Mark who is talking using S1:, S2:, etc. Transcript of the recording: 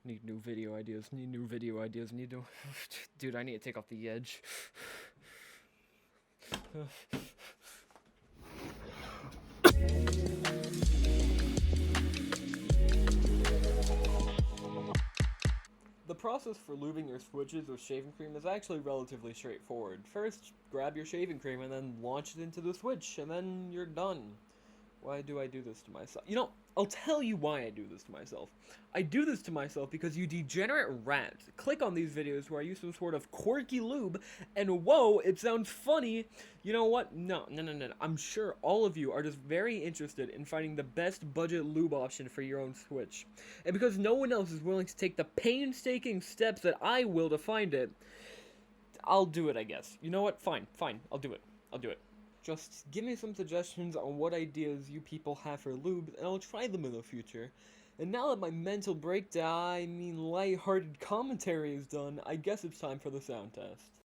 S1: Need new video ideas. Need new video ideas. Need to... Dude, I need to take off the edge. The process for lubing your switches with shaving cream is actually relatively straightforward. First, grab your shaving cream and then launch it into the switch, and then you're done. Why do I do this to myself? You know, I'll tell you why I do this to myself. I do this to myself because you degenerate rats click on these videos where I use some sort of quirky lube, and whoa, it sounds funny. You know what? No. I'm sure all of you are just very interested in finding the best budget lube option for your own Switch. And because no one else is willing to take the painstaking steps that I will to find it, I'll do it, I guess. You know what? Fine. I'll do it. Just give me some suggestions on what ideas you people have for lubes, and I'll try them in the future. And now that my mental breakdown, lighthearted commentary is done, I guess it's time for the sound test.